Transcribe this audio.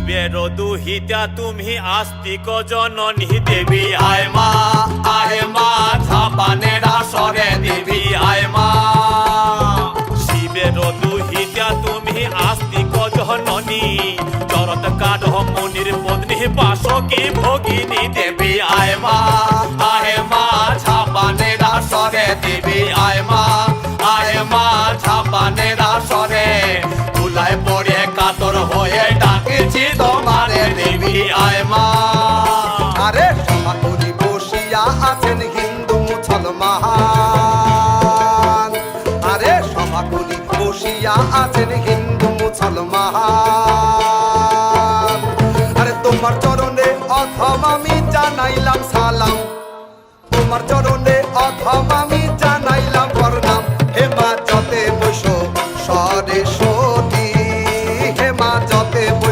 শিবের দুহিতা তুমি আস্তিক জননী দেবী আয় মা ঝাপানের আসরে দেবী আয় মা। শিবের দুহিতা তুমি আস্তিক জননী চরত কাঠ মনির পত্নী বাসকি ভগিনী দেবী আয় মা ঝাপানের আসরে দেবী আয় মা ঝাপানের আসরে তুলায় পড়ে কাতর হয়ে ডাকেছি তোমারে দেবী আয় মা। আরে সমাধি বসিয়া আছেন হিন্দু মুসলমান, আরে সমাধি বসিয়া আছেন হিন্দু মুসলমান। আরে তোমার চরণে অথম আমি জানাইলাম সালাম, তোমার চরণে অথম আমি